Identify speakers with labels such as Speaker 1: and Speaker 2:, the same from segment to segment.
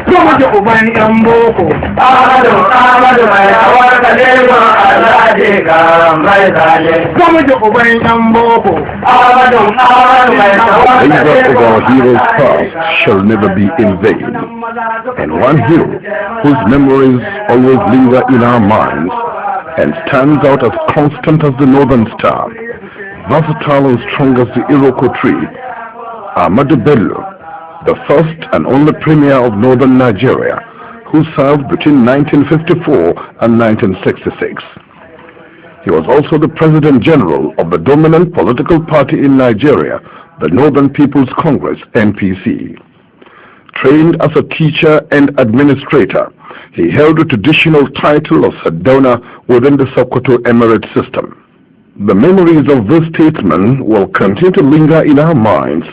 Speaker 1: Kuma ji uban yan boko Amadu mai hawar da lema Allah ji ga mai zale. Kuma ji uban yan boko Amadu mai hawar da lema.
Speaker 2: Labor of our heroes past shall never be in vain, and one hero whose memories always linger in our minds and stands out as constant as the northern star, versatile and strong as the Iroko tree, Ahmadu Bello, the first and only premier of northern Nigeria, who served between 1954 and 1966. He was also the President General of the dominant political party in Nigeria, the Northern People's Congress, NPC. Trained as a teacher and administrator, he held the traditional title of sardauna within the Sokoto Emirate system. The memories of this statesman will continue to linger in our minds,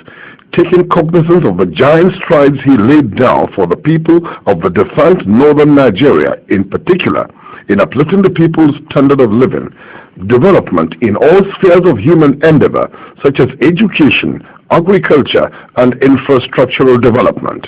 Speaker 2: taking cognizance of the giant strides he laid down for the people of the defunct northern Nigeria, in particular, in uplifting the people's standard of living, development in all spheres of human endeavor, such as education, agriculture, and infrastructural development.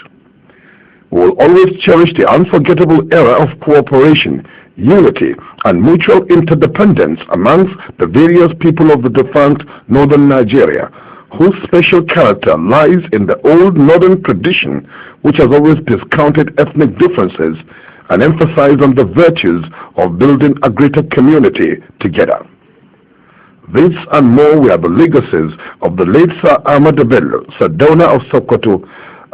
Speaker 2: We will always cherish the unforgettable era of cooperation, unity, and mutual interdependence amongst the various people of the defunct northern Nigeria, whose special character lies in the old northern tradition, which has always discounted ethnic differences and emphasized on the virtues of building a greater community together. This and more were the legacies of the late Sir Ahmadu Bello, Sardauna of Sokoto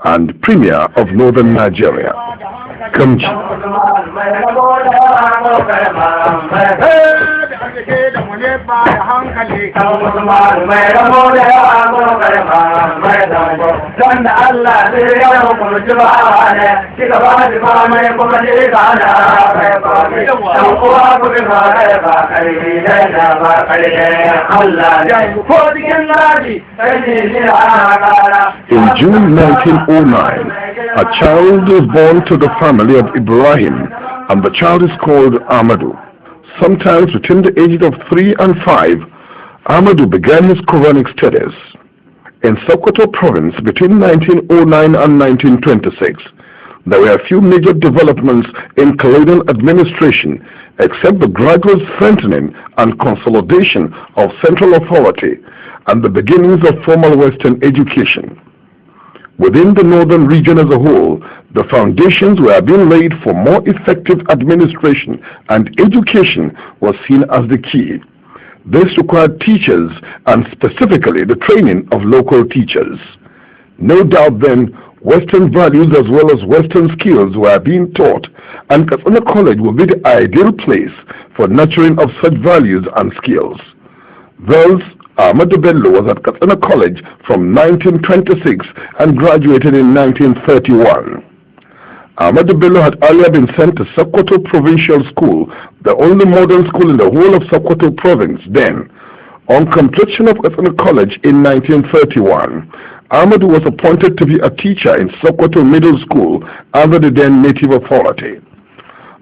Speaker 2: and Premier of Northern Nigeria. Kamji. In June 1909, a child is born to the family of Ibrahim, and the child is called Ahmadu. Sometimes between the ages of 3 and 5, Ahmadu began his Quranic studies. In Sokoto province between 1909 and 1926, there were a few major developments in colonial administration, except the gradual strengthening and consolidation of central authority and the beginnings of formal Western education. Within the northern region as a whole, the foundations were being laid for more effective administration, and education was seen as the key. This required teachers, and specifically the training of local teachers. No doubt then, Western values as well as Western skills were being taught, and Katsina College would be the ideal place for nurturing of such values and skills. Thus, Ahmadu Bello was at Katsina College from 1926 and graduated in 1931. Ahmadu Bello had earlier been sent to Sokoto Provincial School, the only modern school in the whole of Sokoto province then. On completion of Katsina College in 1931, Ahmadu was appointed to be a teacher in Sokoto Middle School under the then native authority.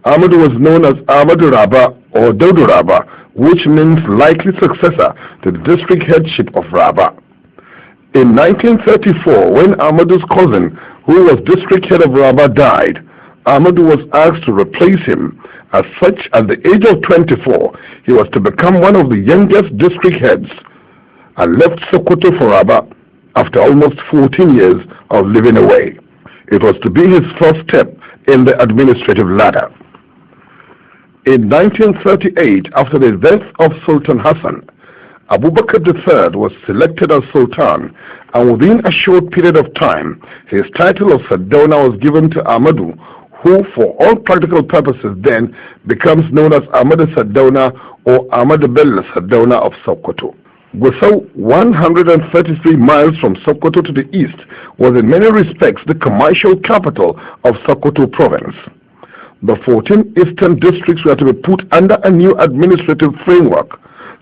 Speaker 2: Ahmadu was known as Ahmadu Raba or Dodo Raba, which means likely successor to the district headship of Raba. In 1934, when Ahmadu's cousin, who was district head of Raba, died, Ahmadu was asked to replace him. As such, at the age of 24, he was to become one of the youngest district heads and left Sokoto for Raba after almost 14 years of living away. It was to be his first step in the administrative ladder. In 1938, after the death of Sultan Hassan, Abu Bakr III was selected as Sultan, and within a short period of time, his title of Sardauna was given to Ahmadu, who for all practical purposes then becomes known as Ahmadu Sardauna or Ahmadu Bello Sardauna of Sokoto. Gusau, 133 miles from Sokoto to the east, was in many respects the commercial capital of Sokoto province. The 14 eastern districts were to be put under a new administrative framework.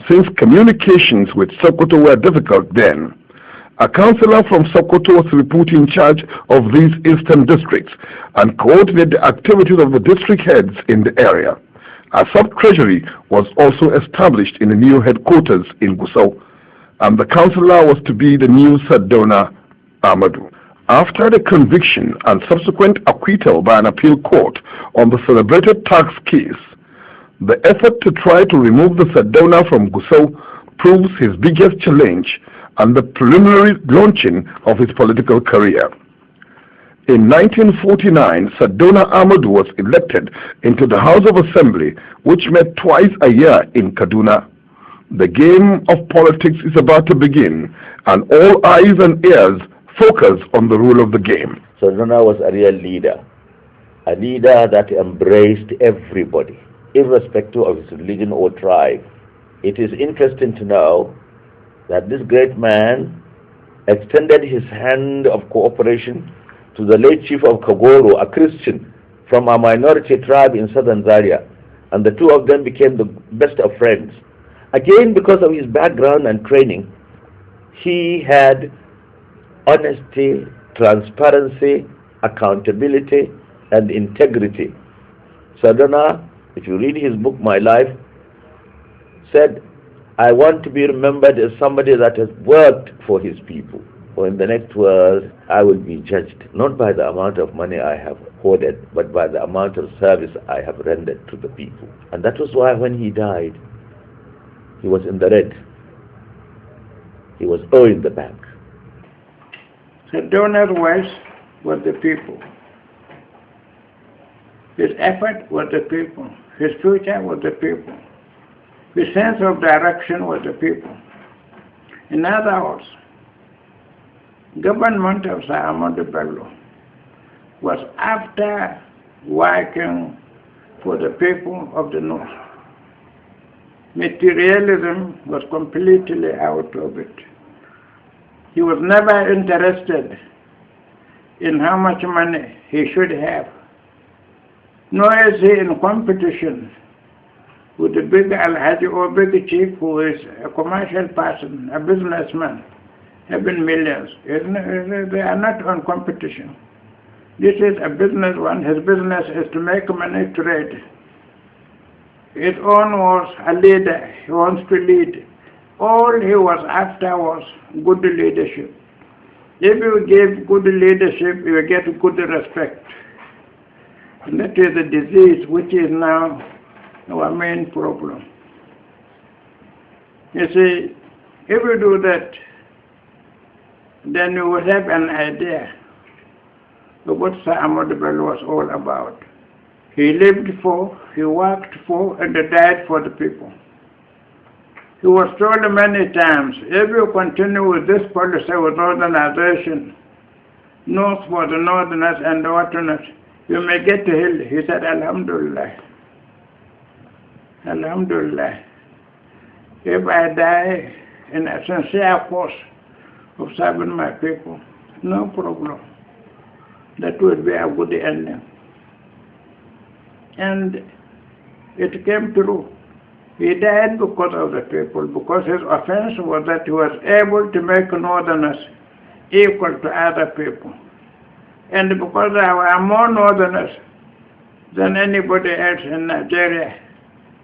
Speaker 2: since communications with Sokoto were difficult then. A councillor from Sokoto was to be put in charge of these eastern districts and coordinate the activities of the district heads in the area. A sub-treasury was also established in the new headquarters in Gusau, and the councillor was to be the new sardauna Amadou. After the conviction and subsequent acquittal by an appeal court on the celebrated tax case, the effort to try to remove the sardauna from Gusau proves his biggest challenge and the preliminary launching of his political career. In 1949, Sardauna Amadou was elected into the House of Assembly, which met twice a year in Kaduna. The game of politics is about to begin, and all eyes and ears focus on the rule of the game.
Speaker 3: Sardauna was a real leader, a leader that embraced everybody, irrespective of his religion or tribe. It is interesting to know that this great man extended his hand of cooperation to the late chief of Kagoro, a Christian from a minority tribe in southern Zaria, and the two of them became the best of friends. Again, because of his background and training, he had honesty, transparency, accountability, and integrity. Sardauna, if you read his book, My Life, said, I want to be remembered as somebody that has worked for his people. For in the next world, I will be judged not by the amount of money I have hoarded, but by the amount of service I have rendered to the people. And that was why when he died, he was in the red. He was owing the bank.
Speaker 1: Sardauna's voice was the people. His effort was the people. His future was the people. His sense of direction was the people. In other words, government of Sir Ahmadu Bello was after working for the people of the North. Materialism was completely out of it. He was never interested in how much money he should have, nor is he in competition with the big Alhaji or big chief who is a commercial person, a businessman, having millions. They are not on competition. This is a business one. His business is to make money, trade. His own was a leader. He wants to lead. All he was after was good leadership. If you give good leadership, you get good respect. And that is a disease which is now our main problem. You see, if you do that, then you will have an idea of what Sir Ahmadu Bello was all about. He lived for, he worked for, and he died for the people. He was told many times, if you continue with this policy with northernization, north for the northerners and the westerners, you may get to hell. He said, Alhamdulillah. Alhamdulillah. If I die in a sincere course of serving my people, no problem. That would be a good ending. And it came true. He died because of the people, because his offense was that he was able to make northerners equal to other people. And because there were more northerners than anybody else in Nigeria,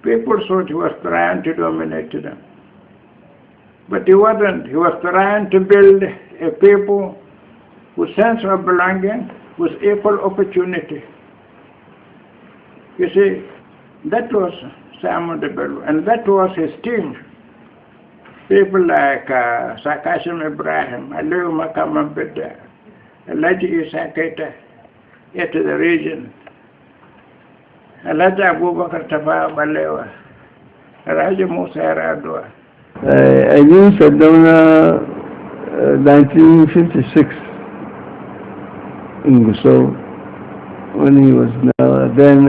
Speaker 1: people thought he was trying to dominate them. But he wasn't. He was trying to build a people with sense of belonging, with equal opportunity. You see, that was Sir Ahmadu Bello, and that was his team. People like Sakashim Ibrahim, Aliyu Makam Bidda, Alhaji Isa Keita, to the region, Alhaji Abubakar Tafawa Balewa, Alhaji Musa Yaradua.
Speaker 4: I knew Sardauna 1956 in Gusau, when he was now then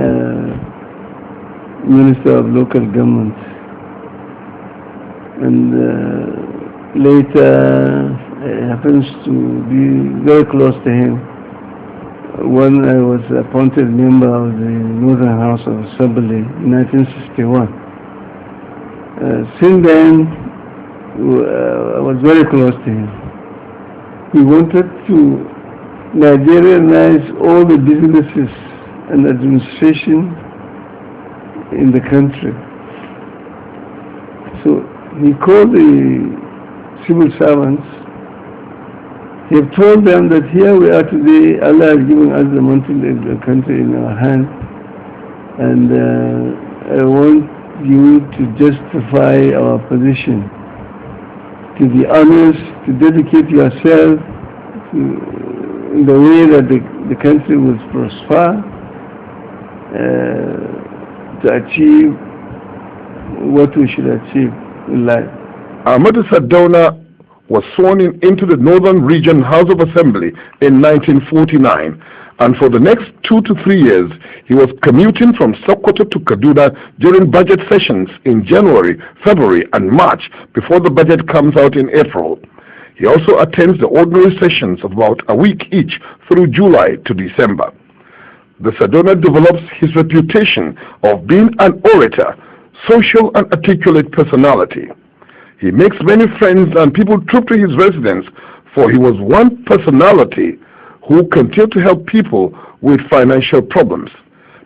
Speaker 4: Minister of Local Government. And later I happens to be very close to him when I was appointed member of the Northern House of Assembly in 1961. Since then, I was very close to him. He wanted to Nigerianize all the businesses and administration in the country. So he called the civil servants. He have told them that here we are today, Allah has given us the country in our hand, and I want you to justify our position, to be honest, to dedicate yourself in the way that the country will prosper, to achieve what we should achieve in life.
Speaker 2: Ahmadu Sardauna was sworn into the Northern Region House of Assembly in 1949, and for the next 2 to 3 years he was commuting from Sokoto to Kaduna during budget sessions in January, February and March before the budget comes out in April. He also attends the ordinary sessions of about a week each through July to December. The Sardauna develops his reputation of being an orator, social and articulate personality. He makes many friends and people troop to his residence, for he was one personality who continued to help people with financial problems.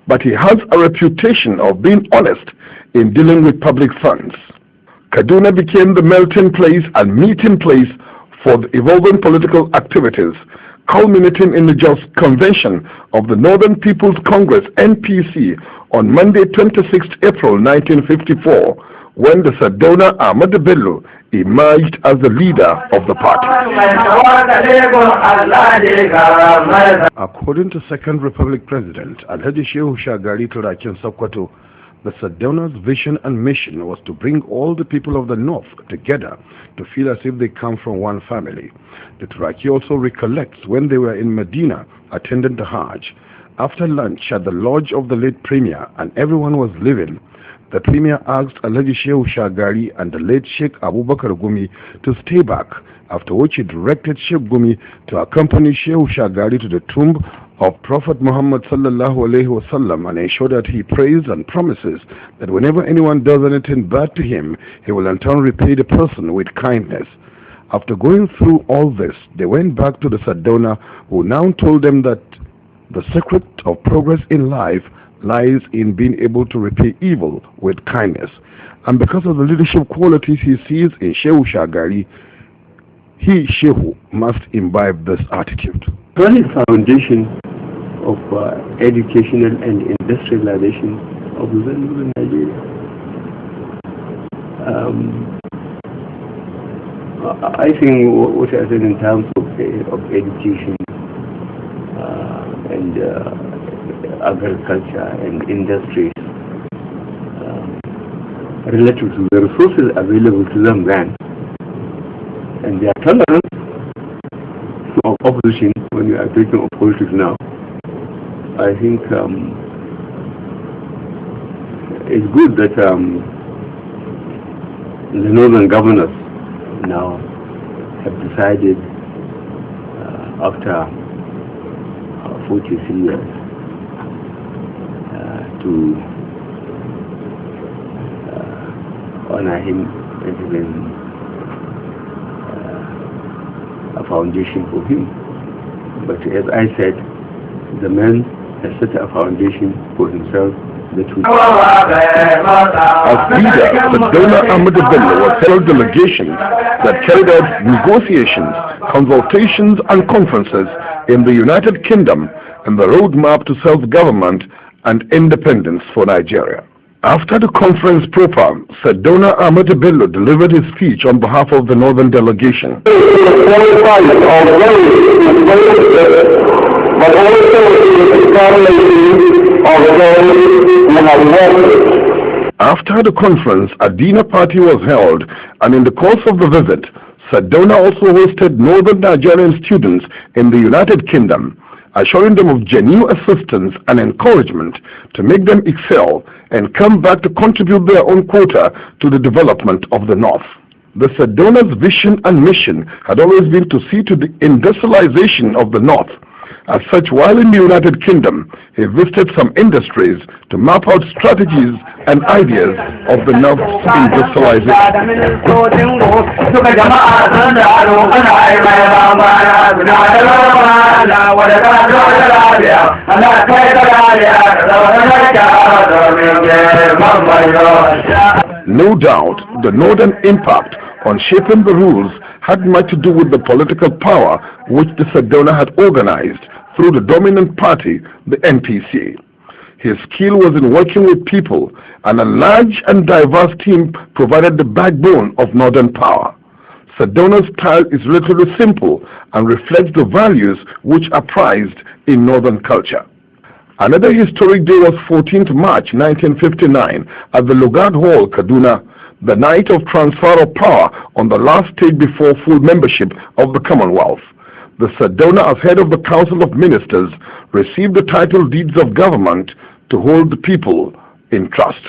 Speaker 2: But he has a reputation of being honest in dealing with public funds. Kaduna became the melting place and meeting place for the evolving political activities, culminating in the just convention of the Northern People's Congress (NPC) on Monday, 26th April 1954, when the Sardauna Ahmadu Bello emerged as the leader of the party. According to Second Republic President Alhaji Shehu Shagari Turakin Sokoto, the Sardauna's vision and mission was to bring all the people of the North together to feel as if they come from one family. The Turaki also recollects when they were in Medina attending the Hajj. After lunch at the lodge of the late Premier and everyone was leaving, the Premier asked Alhaji Shehu Shagari and the late Sheikh Abubakar Gumi to stay back, after which he directed Sheikh Gumi to accompany Shehu Shagari to the tomb of Prophet Muhammad sallallahu alaihi wasallam and ensure that he prays and promises that whenever anyone does anything bad to him, he will in turn repay the person with kindness. After going through all this, they went back to the Sardauna, who now told them that the secret of progress in life lies in being able to repay evil with kindness. And because of the leadership qualities he sees in Shehu Shagari, he, Shehu, must imbibe this attitude.
Speaker 5: Solid foundation of educational and industrialization of northern Nigeria. I think what I said in terms of education and agriculture and industries, relative to the resources available to them then, and their tolerance of opposition when you are talking of politics now, I think it's good that the northern governors now have decided after 43 years to honor him and even a foundation for him. But as I said, the man has set a foundation for himself that will...
Speaker 2: As leader, Sardauna Ahmadu Bello was held delegations that carried out negotiations, consultations and conferences in the United Kingdom and the roadmap to self-government and independence for Nigeria. After the conference proper, Sardauna Ahmadu Bello delivered his speech on behalf of the northern delegation. After the conference, a dinner party was held, and in the course of the visit, Sardauna also hosted northern Nigerian students in the United Kingdom, assuring them of genuine assistance and encouragement to make them excel and come back to contribute their own quota to the development of the North. The Sardauna's vision and mission had always been to see to the industrialization of the North, As such, while in the United Kingdom, he visited some industries to map out strategies and ideas of the North's industrialization. No doubt, the Northern impact on shaping the rules had much to do with the political power which the Sardauna had organized through the dominant party, the NPC. His skill was in working with people, and a large and diverse team provided the backbone of Northern power. Sardauna's style is relatively simple and reflects the values which are prized in Northern culture. Another historic day was 14th March 1959 at the Lugard Hall, Kaduna, the night of transfer of power on the last stage before full membership of the Commonwealth. The Sardauna, as head of the Council of Ministers, received the title deeds of government to hold the people in trust.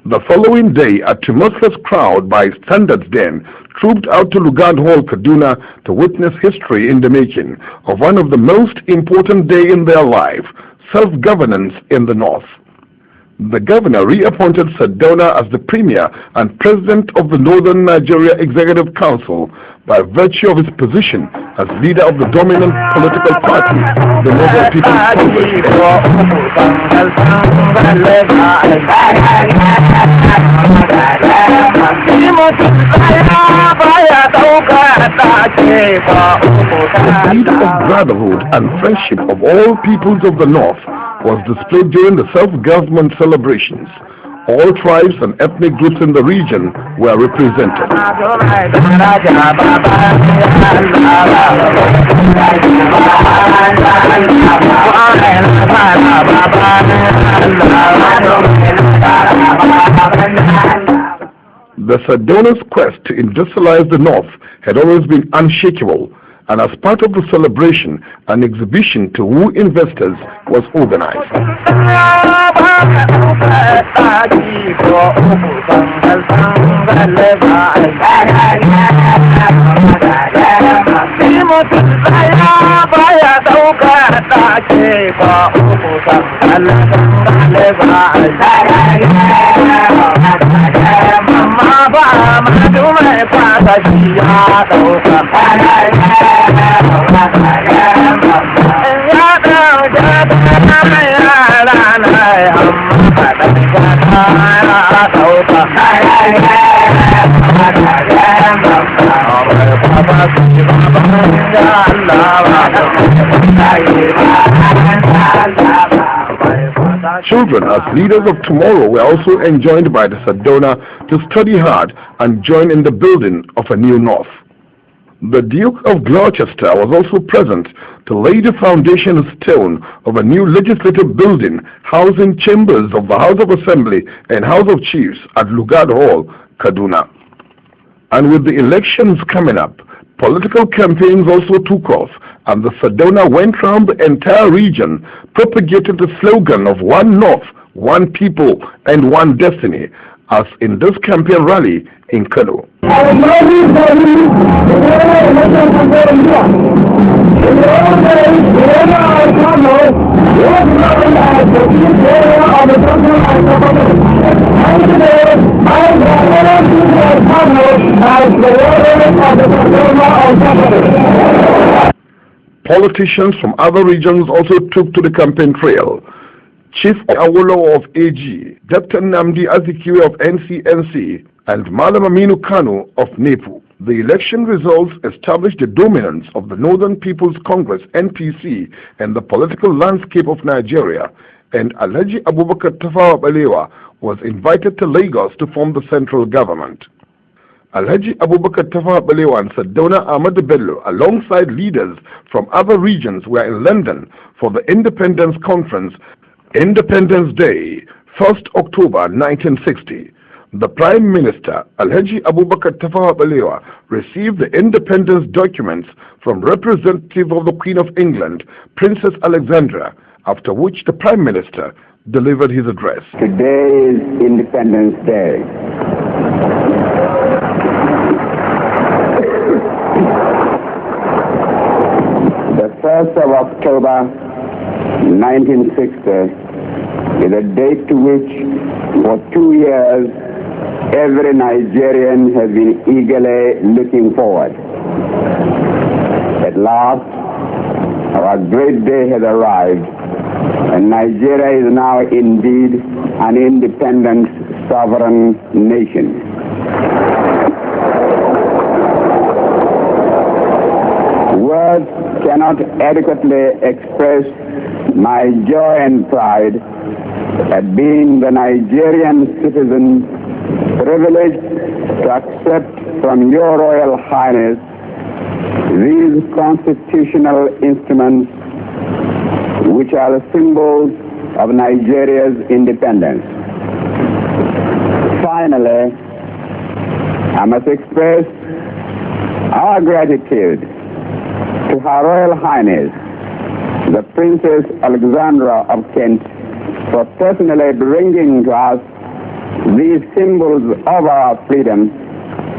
Speaker 2: The following day, a tumultuous crowd by standards then trooped out to Lugard Hall, Kaduna, to witness history in the making of one of the most important days in their life, self-governance in the North. The governor reappointed Sardauna as the premier and president of the Northern Nigeria Executive Council by virtue of his position as leader of the dominant political party, the Northern People's The spirit of brotherhood and friendship of all peoples of the North was displayed during the self-government celebrations. All tribes and ethnic groups in the region were represented. The Sardauna's quest to industrialize the North had always been unshakable, and as part of the celebration, an exhibition to woo investors was organized. Children, as leaders of tomorrow, were also enjoined by the Sardauna to study hard and join in the building of a new North. The Duke of Gloucester was also present to lay the foundation stone of a new legislative building housing chambers of the House of Assembly and House of Chiefs at Lugard Hall, Kaduna. And with the elections coming up, political campaigns also took off, and the Sardauna went round the entire region propagating the slogan of One North, One People, and One Destiny, as in this campaign rally in Kano. Politicians from other regions also took to the campaign trail. Chief Awolowo of AG, Dr. Namdi Azikiwe of NCNC, and Malam Aminu Kano of NEPU. The election results established the dominance of the Northern People's Congress (NPC) in the political landscape of Nigeria, and Alhaji Abubakar Tafawa Balewa was invited to Lagos to form the central government. Alhaji Abubakar Tafawa Balewa and Sardauna Ahmadu Bello, alongside leaders from other regions, were in London for the Independence Conference, Independence Day, 1st October 1960. The Prime Minister, Alhaji Abubakar Tafawa Balewa, received the independence documents from representative of the Queen of England, Princess Alexandra, after which the Prime Minister delivered his address.
Speaker 6: Today is Independence Day. The 1st of October 1960 is a date to which for 2 years every Nigerian has been eagerly looking forward. At last, our great day has arrived, and Nigeria is now indeed an independent, sovereign nation. Words cannot adequately express my joy and pride at being the Nigerian citizen privileged to accept from your Royal Highness these constitutional instruments which are the symbols of Nigeria's independence. Finally, I must express our gratitude to Her Royal Highness, the Princess Alexandra of Kent, for personally bringing to us these symbols of our freedom,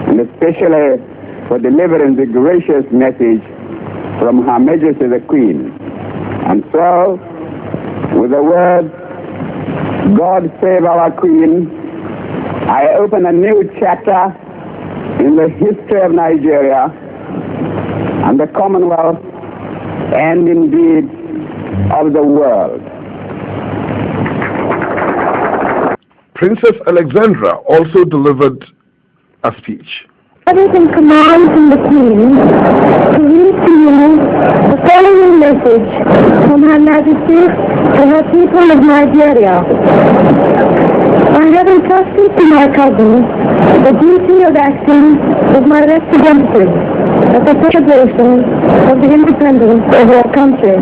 Speaker 6: and especially for delivering the gracious message from Her Majesty the Queen. And so, with the words, God save our Queen, I open a new chapter in the history of Nigeria and the Commonwealth, and indeed of the world.
Speaker 2: Princess Alexandra also delivered a speech.
Speaker 7: Everything commands from the Queen to read to you the following message from Her Majesty to her people of Nigeria. I have entrusted to my cousin the duty of acting as my representative at the celebration of the independence of our country.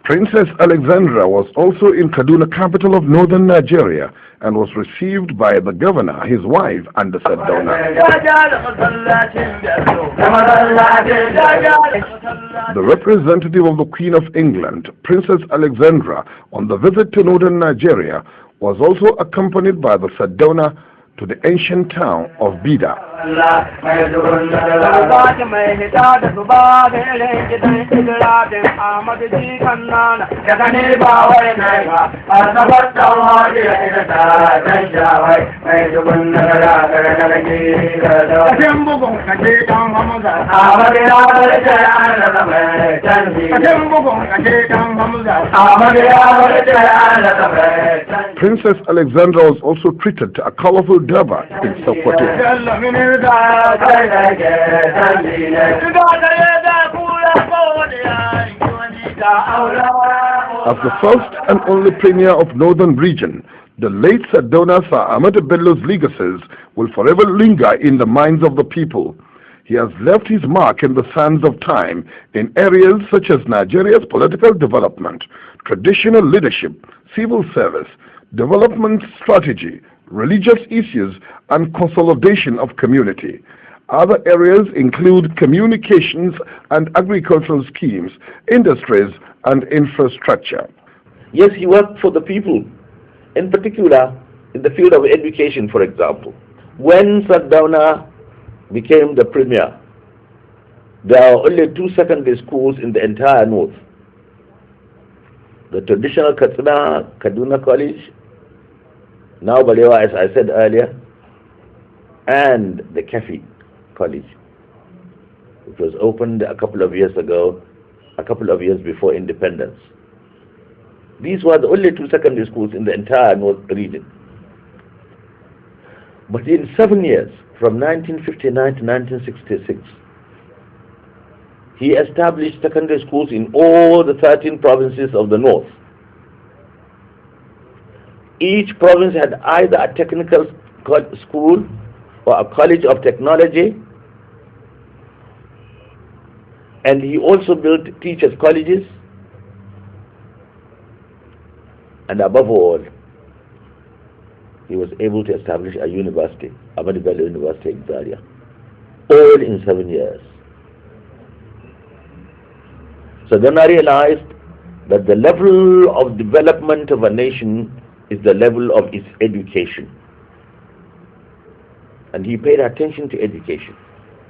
Speaker 2: Princess Alexandra was also in Kaduna, capital of northern Nigeria, and was received by the governor, his wife, and the sardauna. The representative of the Queen of England, Princess Alexandra, on the visit to northern Nigeria, was also accompanied by the sardauna to the ancient town of Bida. Princess Alexandra was also treated to a colorful Durbar in Sokoto. As the first and only premier of Northern Region, the late sardauna Sir Ahmadu Bello's legacies will forever linger in the minds of the people. He has left his mark in the sands of time in areas such as Nigeria's political development, traditional leadership, civil service, development strategy, religious issues, and consolidation of community. Other areas include communications and agricultural schemes, industries, and infrastructure.
Speaker 3: Yes, he worked for the people, in particular in the field of education, for example. When sardauna became the premier, there were only 2 secondary schools in the entire north. The traditional Kaduna College, now Balewa, as I said earlier, and the Kefi College, which was opened a couple of years ago, a couple of years before independence. These were the only 2 secondary schools in the entire north region. But in 7 years, from 1959 to 1966, he established secondary schools in all the 13 provinces of the north. Each province had either a technical school or a college of technology, and he also built teachers' colleges, and above all, he was able to establish a university, Ahmadu Bello University in Zaria, all in 7 years. So then I realized that the level of development of a nation is the level of its education. And he paid attention to education.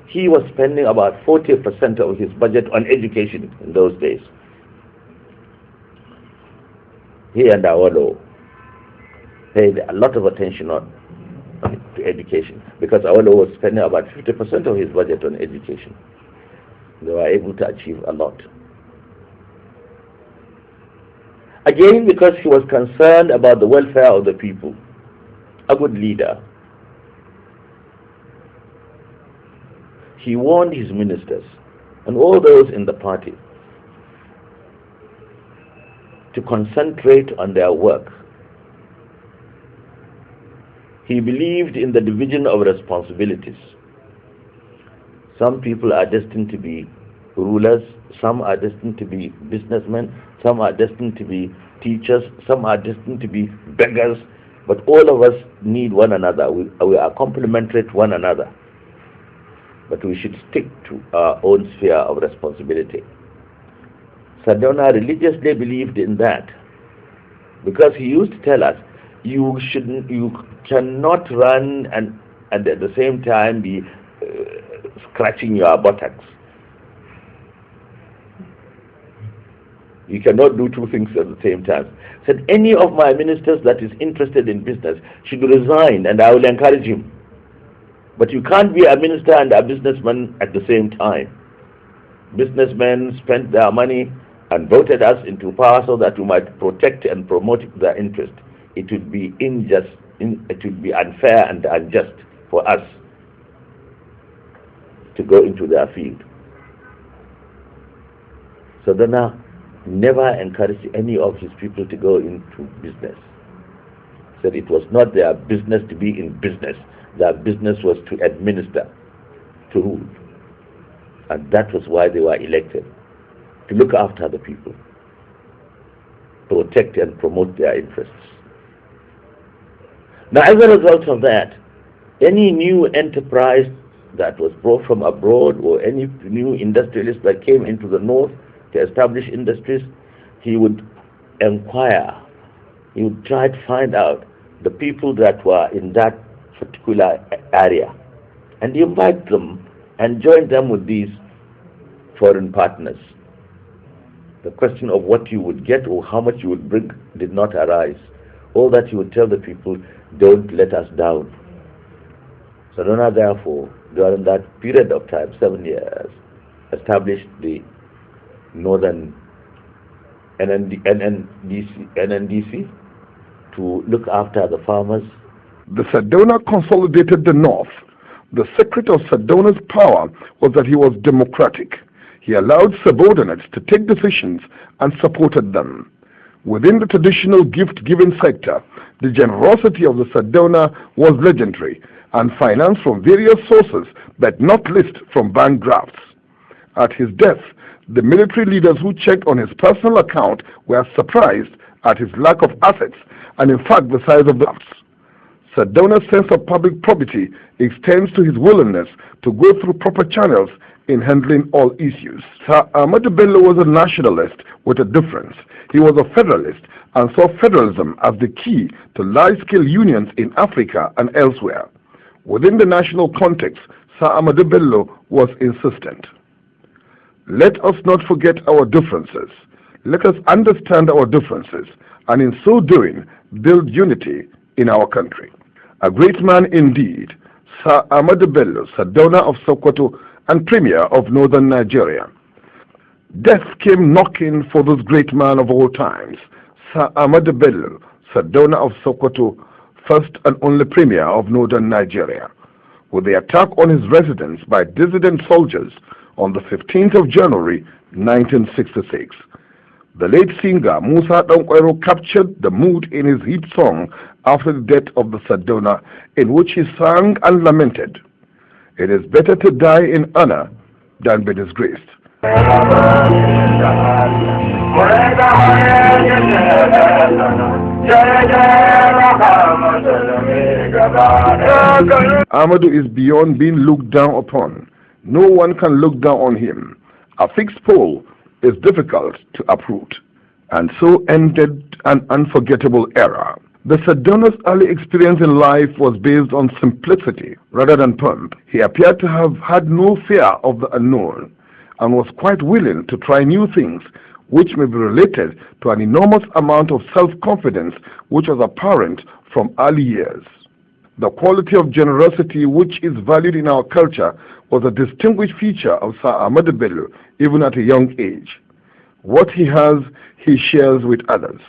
Speaker 3: he was spending about 40% of his budget on education in those days. He and Awolowo paid a lot of attention to education, because Awolowo was spending about 50% of his budget on education. They were able to achieve a lot. Again, because he was concerned about the welfare of the people, a good leader, he warned his ministers and all those in the party to concentrate on their work. He believed in the division of responsibilities. Some people are destined to be rulers, some are destined to be businessmen, some are destined to be teachers, some are destined to be beggars, but all of us need one another. We are complementary to one another. But we should stick to our own sphere of responsibility. Sardauna religiously believed in that, because he used to tell us, you cannot run and at the same time be scratching your buttocks. You cannot do two things at the same time. Said any of my ministers that is interested in business should resign, and I will encourage him. But you can't be a minister and a businessman at the same time. Businessmen spent their money and voted us into power so that we might protect and promote their interest. It would be unjust, it would be unfair and unjust for us to go into their field. So Sardauna never encouraged any of his people to go into business. Said it was not their business to be in business. Their business was to administer, to rule. And that was why they were elected, to look after the people, protect and promote their interests. Now, as a result of that, any new enterprise that was brought from abroad or any new industrialist that came into the north to establish industries, he would inquire, he would try to find out the people that were in that particular area and invite them and join them with these foreign partners. The question of what you would get or how much you would bring did not arise. All that he would tell the people, don't let us down. Sardauna, therefore, during that period of time, 7 years, established the Northern NNDC to look after the farmers.
Speaker 2: The Sardauna consolidated the North. The secret of Sardauna's power was that he was democratic. He allowed subordinates to take decisions and supported them. Within the traditional gift-giving sector, the generosity of the Sardauna was legendary and financed from various sources, but not least from bank drafts. At his death, the military leaders who checked on his personal account were surprised at his lack of assets and in fact the size of the drafts. Sardauna's sense of public probity extends to his willingness to go through proper channels in handling all issues. Sir Ahmadu Bello was a nationalist with a difference. He was a federalist and saw federalism as the key to large-scale unions in Africa and elsewhere. Within the national context, Sir Ahmadu Bello was insistent. Let us not forget our differences. Let us understand our differences, and in so doing, build unity in our country. A great man indeed, Sir Ahmadu Bello, Sardauna of Sokoto and Premier of Northern Nigeria. Death came knocking for this great man of all times, Sir Ahmadu Bello, Sardauna of Sokoto, first and only Premier of Northern Nigeria, with the attack on his residence by dissident soldiers on the 15th of January 1966. The late singer Musa Dankwero captured the mood in his hit song after the death of the Sardauna, in which he sang and lamented, "It is better to die in honor than be disgraced." Ahmadu is beyond being looked down upon. No one can look down on him. A fixed pole is difficult to uproot. And so ended an unforgettable era. The Sardauna's early experience in life was based on simplicity rather than pomp. He appeared to have had no fear of the unknown and was quite willing to try new things, which may be related to an enormous amount of self-confidence which was apparent from early years. The quality of generosity which is valued in our culture was a distinguished feature of Sir Ahmadu Bello even at a young age. What he has, he shares with others.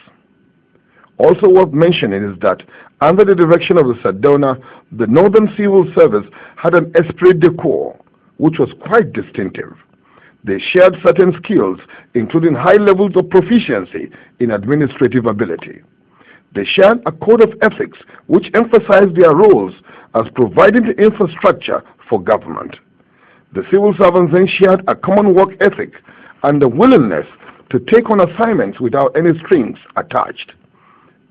Speaker 2: Also worth mentioning is that under the direction of the Sardauna, the Northern Civil Service had an esprit de corps which was quite distinctive. They shared certain skills, including high levels of proficiency in administrative ability. They shared a code of ethics which emphasized their roles as providing the infrastructure for government. The civil servants then shared a common work ethic and the willingness to take on assignments without any strings attached.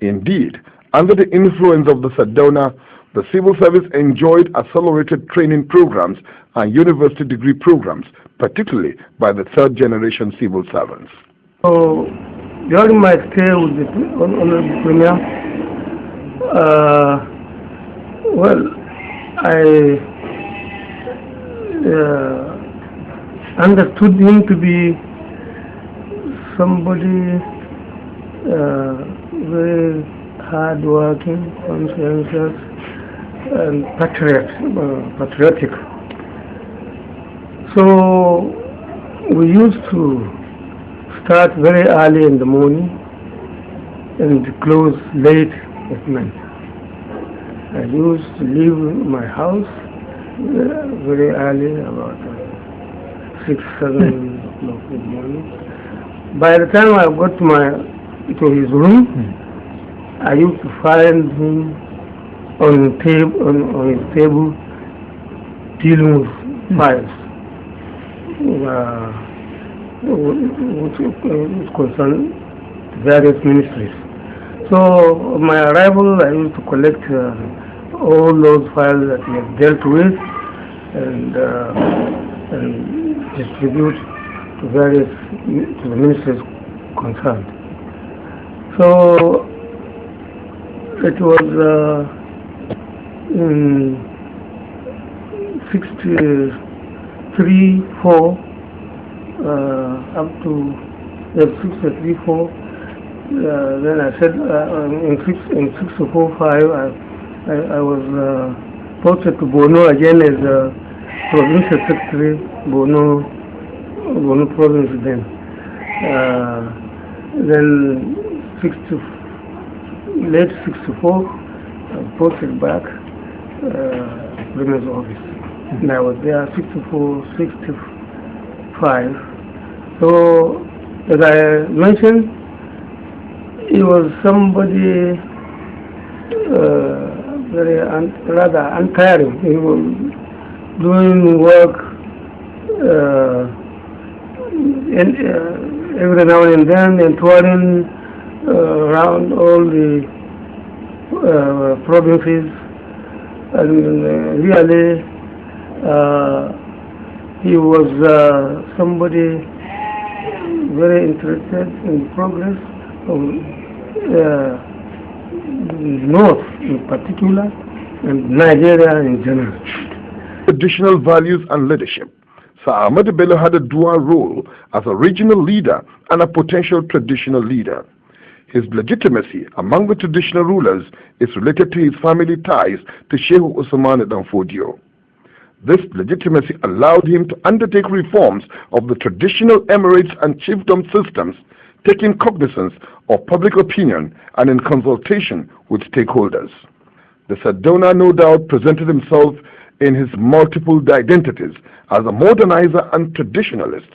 Speaker 2: Indeed, under the influence of the Sardauna, the civil service enjoyed accelerated training programs and university degree programs, particularly by the third-generation civil servants.
Speaker 4: So, during my stay with the Honorable Premier, I understood him to be somebody very hard-working, conscientious, and patriotic. So we used to start very early in the morning and close late at night. I used to leave my house very early, about 6, 7 o'clock in the morning. By the time I got to his room, I used to find him on his table dealing with files which concern various ministries. So on my arrival, I used to collect all those files that we have dealt with and distribute to the ministries concerned. So it was in 63, 4 up to 63, 4. Then I said in 64, 5 I was posted to Borno again as provincial secretary, Borno province then. Then late 64, I was posted back Premier's office. And I was there 64, 65. So, as I mentioned, he was somebody rather untiring. He was doing work every now and then and touring around all the provinces, and really he was somebody very interested in progress of North in particular and Nigeria in general.
Speaker 2: Traditional values and leadership. Sir Ahmadu Bello had a dual role as a regional leader and a potential traditional leader. His legitimacy among the traditional rulers is related to his family ties to Sheikh Usman Dan Fodio. This legitimacy allowed him to undertake reforms of the traditional emirates and chiefdom systems, taking cognizance of public opinion and in consultation with stakeholders. The Sardauna no doubt presented himself in his multiple identities as a modernizer and traditionalist,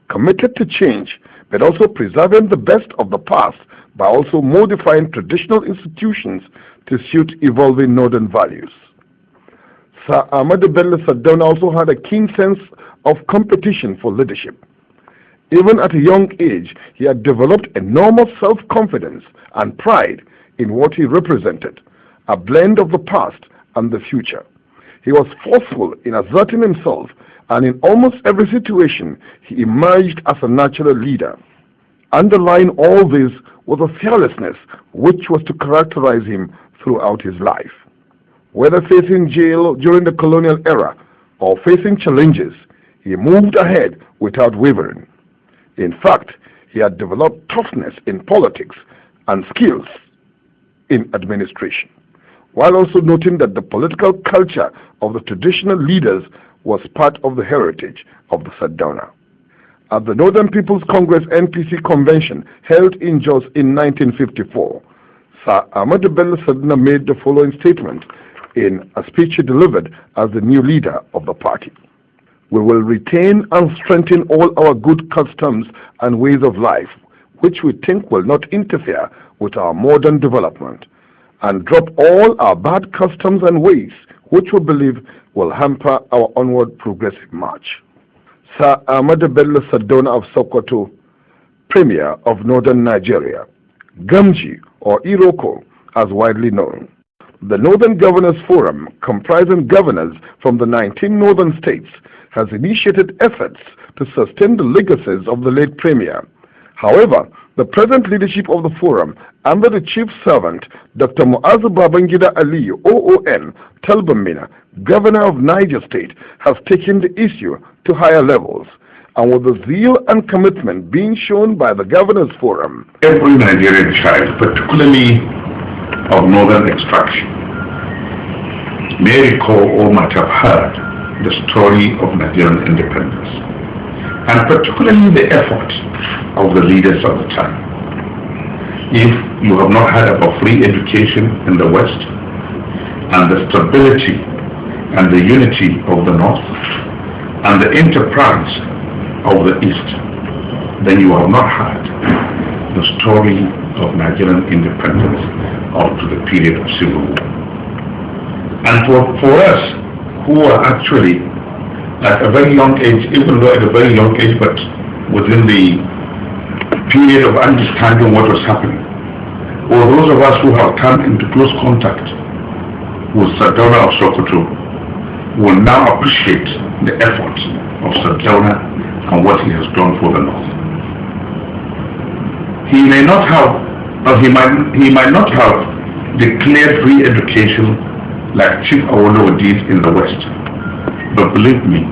Speaker 2: committed to change, but also preserving the best of the past by also modifying traditional institutions to suit evolving northern values. Sir Ahmadu Bello Sardauna also had a keen sense of competition for leadership. Even at a young age, he had developed enormous self-confidence and pride in what he represented, a blend of the past and the future. He was forceful in asserting himself, and in almost every situation, he emerged as a natural leader. Underlying all this was a fearlessness which was to characterize him throughout his life. Whether facing jail during the colonial era or facing challenges, he moved ahead without wavering. In fact, he had developed toughness in politics and skills in administration, while also noting that the political culture of the traditional leaders was part of the heritage of the Sardauna. At the Northern People's Congress NPC convention held in Jos in 1954, Sir Ahmadu Bello Sardauna made the following statement in a speech he delivered as the new leader of the party. We will retain and strengthen all our good customs and ways of life, which we think will not interfere with our modern development, and drop all our bad customs and ways, which we believe will hamper our onward progressive march. Sir Ahmadu Bello Sardauna of Sokoto, Premier of Northern Nigeria, Gamji or Iroko as widely known. The Northern Governors Forum, comprising governors from the 19 northern states, has initiated efforts to sustain the legacies of the late Premier. However, the present leadership of the forum, under the chief servant, Dr. Muazu Babangida Aliyu, OON, Talbamina, Governor of Niger State, has taken the issue to higher levels, and with the zeal and commitment being shown by the Governors Forum.
Speaker 8: Every Nigerian child, particularly of northern extraction, may recall or might have heard the story of Nigerian independence, and particularly the effort of the leaders of the time. If you have not heard about free education in the West, and the stability and the unity of the North, and the enterprise of the East, then you have not heard the story of Nigerian independence up to the period of civil war. And for us, who are actually at a very young age, even though at a very young age, but within the period of understanding what was happening, or those of us who have come into close contact with Sardauna of Sokoto, will now appreciate the efforts of Sardauna and what he has done for the North. He may not have, or he might not have declared free education like Chief Awolowo did in the West. But believe me,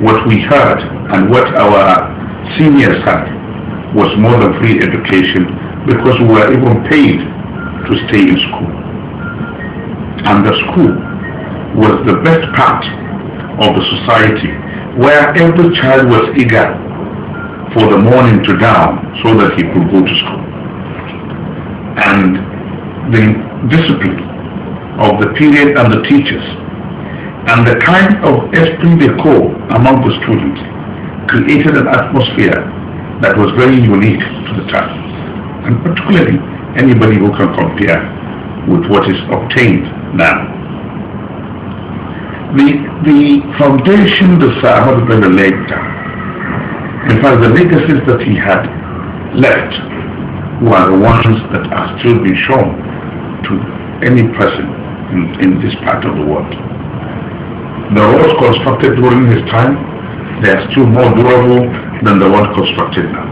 Speaker 8: what we heard and what our seniors had was more than free education, because we were even paid to stay in school. And the school was the best part of the society, where every child was eager for the morning to dawn so that he could go to school. And the discipline of the period and the teachers and the kind of esprit de corps among the students created an atmosphere that was very unique to the time, and particularly anybody who can compare with what is obtained now. The foundation that Sir Ahmadu Bello laid down, in fact the legacies that he had left, were the ones that are still being shown to any person in this part of the world. The roads constructed during his time, they are still more durable than the ones constructed now.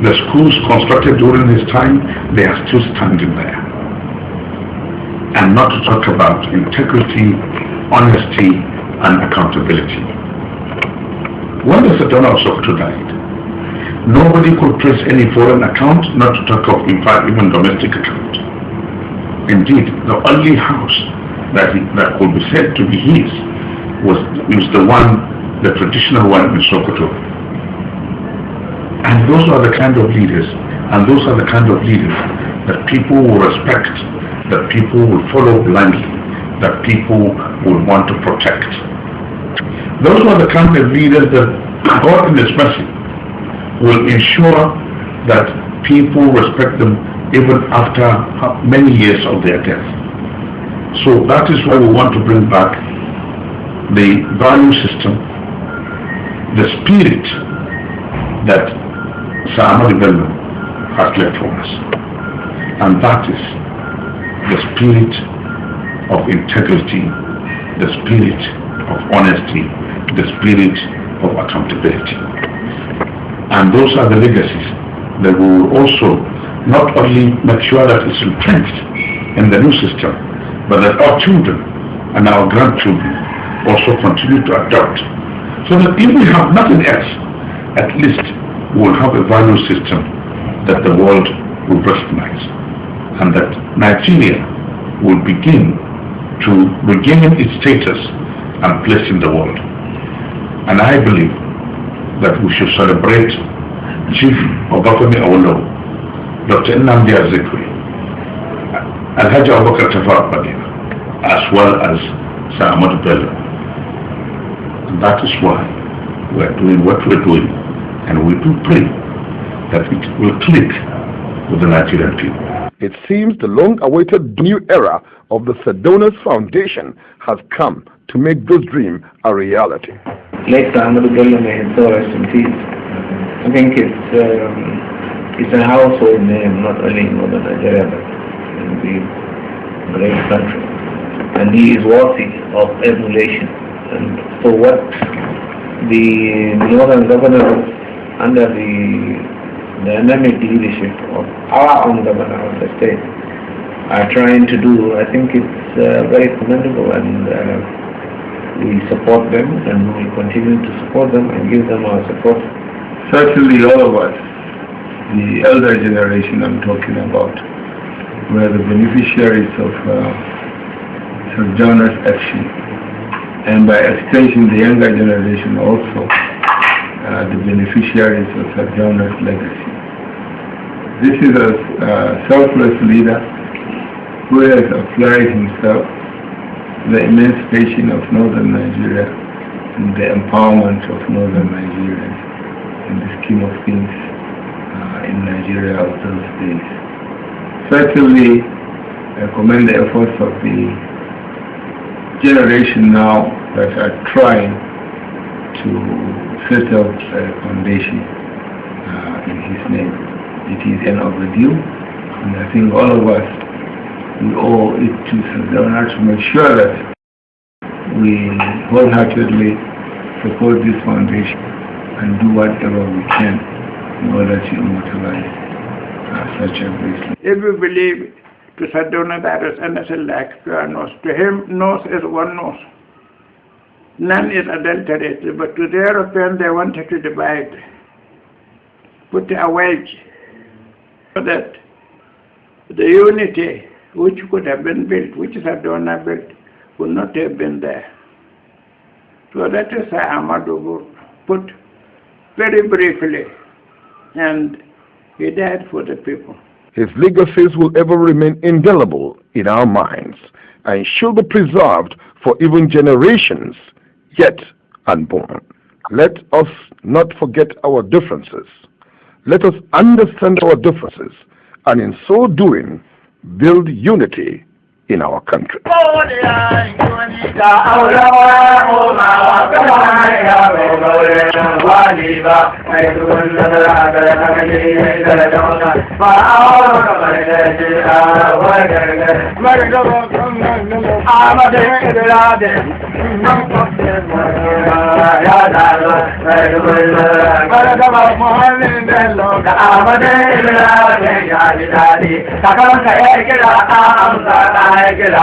Speaker 8: The schools constructed during his time, they are still standing there. And not to talk about integrity, honesty, and accountability. When the Sardauna of Sokoto died, nobody could trace any foreign account, not to talk of, in fact, even domestic account. Indeed, the only house that could be said to be his was the one, the traditional one in Sokoto. And those are the kind of leaders, and those are the kind of leaders that people will respect, that people will follow blindly, that people will want to protect. Those are the kind of leaders that God in His mercy will ensure that people respect them even after many years of their death. So that is why we want to bring back the value system, the spirit that Sir Ahmadu Bello has left for us. And that is the spirit of integrity, the spirit of honesty, the spirit of accountability. And those are the legacies that we will also not only make sure that it's entrenched in the new system, but that our children and our grandchildren also continue to adopt. So that if we have nothing else, at least we will have a value system that the world will recognize, and that Nigeria will begin to regain its status and place in the world. And I believe that we should celebrate Chief Obafemi Awolowo, Dr. Nnamdi Azikiwe, Alhaji Abubakar Tafawa Balewa, as well as Sir Ahmadu Bello. And that is why we are doing what we are doing, and we do pray that it will click with the Nigerian people.
Speaker 2: It seems the long-awaited new era of the Sardauna's Foundation has come to make this dream a reality.
Speaker 9: Late Ahmadu Bello, may his soul rest in peace. I think it's a household name, not only in northern Nigeria, but in the great country. And he is worthy of emulation. And so what the northern governors under the dynamic leadership of our own governor of the state are trying to do, I think it's very commendable, and we support them, and we will continue to support them and give them our support.
Speaker 4: Certainly all of us, the elder generation I'm talking about, were the beneficiaries of Sardauna's action, and by extension the younger generation also the beneficiaries of Sardauna's legacy. This is a selfless leader who has applied himself to the emancipation of northern Nigeria and the empowerment of northern Nigerians in the scheme of things in Nigeria of those days. Certainly, I commend the efforts of the generation now that are trying to set up a foundation in his name. It is an overdue, and I think all of us, we owe it to Sardauna to make sure that we wholeheartedly support this foundation and do whatever we can in order to immortalize such a bracelet.
Speaker 1: If you believe to Sardauna there is anything like pure nose, to him nose is one nose. None is adulterated, but to the Europeans they wanted to divide, put a wedge, so that the unity which could have been built, which Sardauna built, would not have been there. So that is Sir Ahmadu put very briefly, and he died for the people.
Speaker 2: His legacies will ever remain indelible in our minds and should be preserved for even generations yet unborn. Let us not forget our differences. Let us understand our differences, and in so doing, build unity in our country.
Speaker 1: Kira,